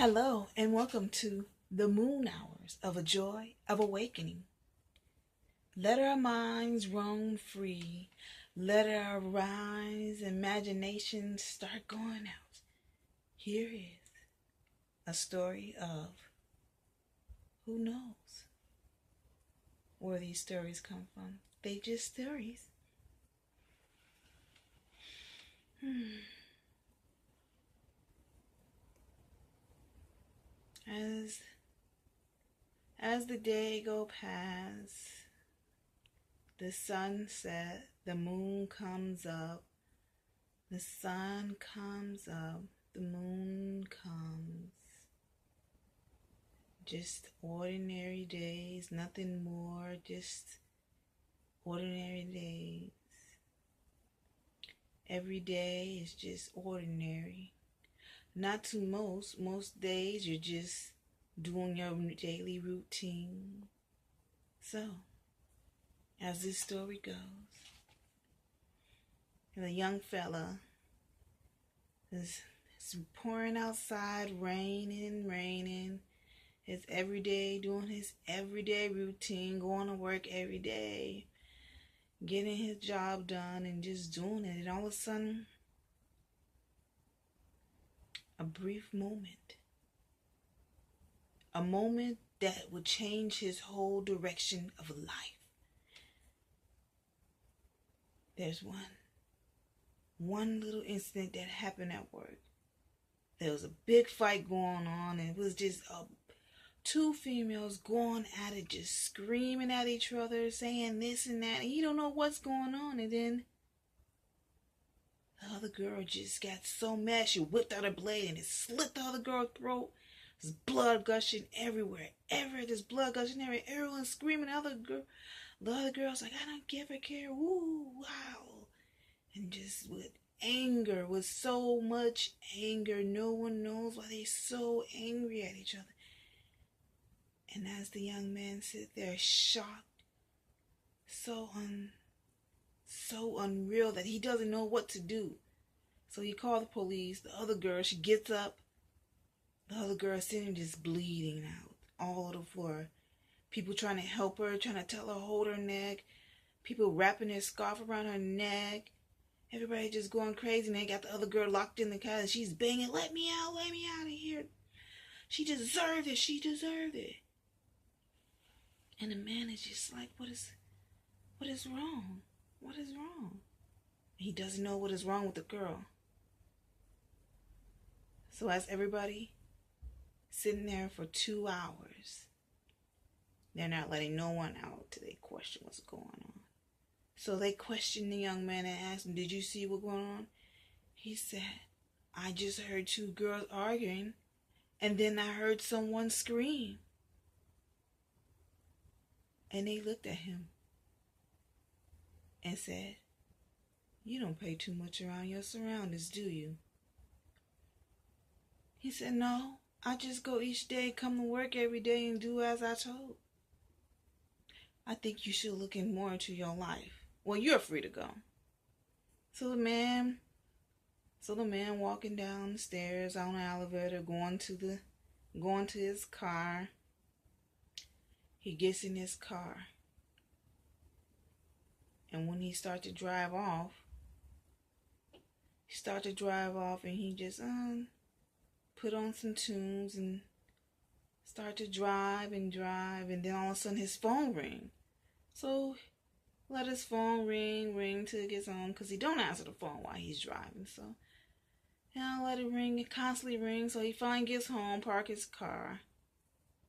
Hello, and welcome to the moon hours of a joy of awakening. Let our minds roam free. Let our rise imagination start going out. Here is a story of who knows where these stories come from. They just stories. As the day go past, the sun set, the moon comes up, the sun comes up, the moon comes. Just ordinary days, nothing more, just ordinary days. Every day is just ordinary. Not to most days you're just doing your daily routine. So, as this story goes, the young fella is pouring outside, raining. His everyday, doing his everyday routine, going to work every day, getting his job done and just doing it. And all of a sudden, a brief moment. A moment that would change his whole direction of life. There's one little incident that happened at work. There was a big fight going on, and it was just two females going at it, just screaming at each other, saying this and that, and you don't know what's going on. And then the other girl just got so mad, she whipped out a blade and it slit the other girl's throat. There's blood gushing everywhere. There's blood gushing everywhere. Everyone's screaming. The other girl's like, I don't give a care. Woo, wow. And just with so much anger, no one knows why they're so angry at each other. And as the young man sits there shocked, so unreal that he doesn't know what to do. So he called the police. The other girl, she gets up. The other girl sitting just bleeding out all over the floor. People trying to help her, trying to tell her hold her neck. People wrapping their scarf around her neck. Everybody just going crazy. And they got the other girl locked in the car and she's banging, let me out of here. She deserved it. And the man is just like, what is wrong? What is wrong? He doesn't know what is wrong with the girl. So as everybody sitting there for 2 hours, they're not letting no one out till they question what's going on. So they questioned the young man and asked him, did you see what's going on? He said, I just heard two girls arguing, and then I heard someone scream. And they looked at him and said, you don't pay too much around your surroundings, do you? He said, no, I just go each day, come to work every day and do as I told. I think you should look in more into your life. Well, you're free to go. So the man walking down the stairs on the elevator, going to his car. He gets in his car. And when he starts to drive off, and he just put on some tunes and start to drive, and then all of a sudden his phone ring. So let his phone ring till it gets on, because he don't answer the phone while he's driving. So let it ring, it constantly rings. So he finally gets home, parks his car,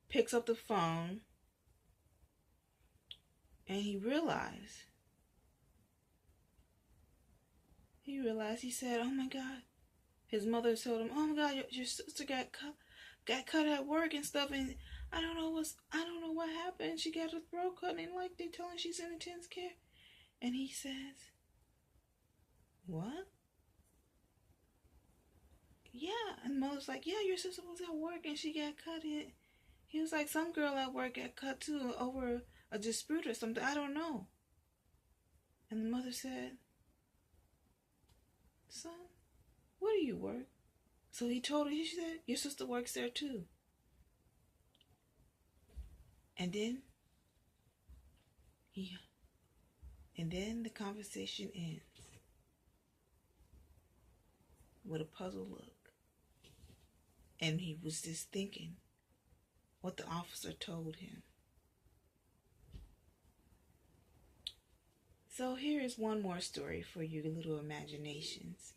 picks up the phone, and he realized, he said, oh my God. His mother told him, oh my God, your sister got cut at work and stuff, and I don't know what happened. She got her throat cut, and like they telling she's in intense care. And he says, what? Yeah. And mother's like, yeah, your sister was at work and she got cut. He was like, some girl at work got cut too over a dispute or something. I don't know. And the mother said, son, where do you work? So he told her, he said, your sister works there too. And then the conversation ends with a puzzled look. And he was just thinking what the officer told him. So here is one more story for your little imaginations.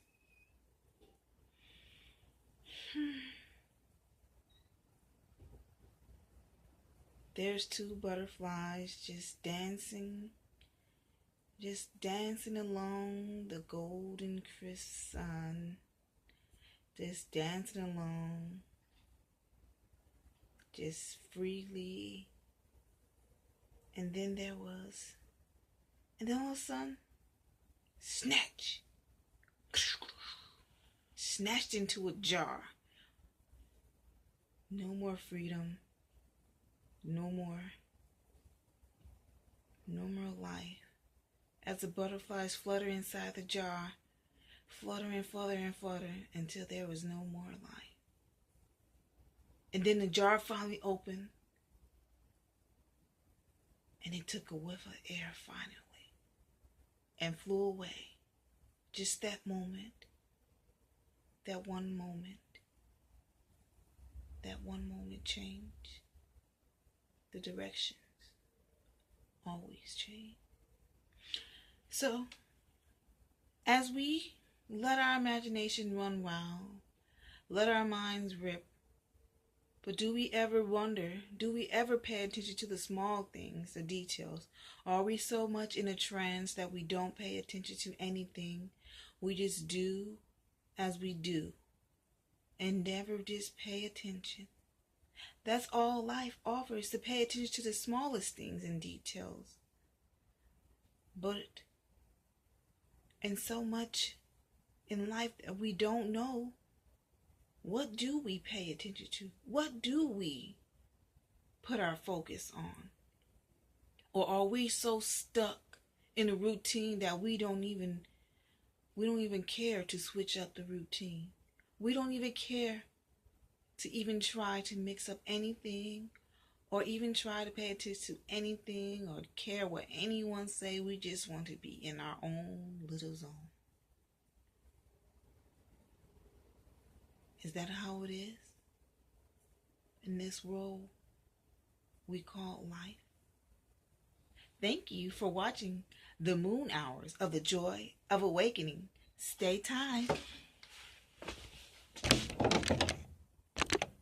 There's two butterflies just dancing along the golden crisp sun, just dancing along, just freely. And then all of a sudden, snatched into a jar. No more freedom, no more life. As the butterflies flutter inside the jar, flutter until there was no more life. And then the jar finally opened, and it took a whiff of air finally and flew away. Just that moment, that one moment changed. The directions always change. So, as we let our imagination run wild, let our minds rip, but do we ever wonder, do we ever pay attention to the small things, the details? Are we so much in a trance that we don't pay attention to anything? We just do as we do and never just pay attention. That's all life offers, to pay attention to the smallest things and details. And so much in life that we don't know. What do we pay attention to? What do we put our focus on? Or are we so stuck in a routine that we don't even care to switch up the routine? We don't even care to even try to mix up anything, or even try to pay attention to anything, or care what anyone say. We just want to be in our own little zone. Is that how it is in this world we call life? Thank you for watching the Moon Hours of the Joy of Awakening. Stay tied.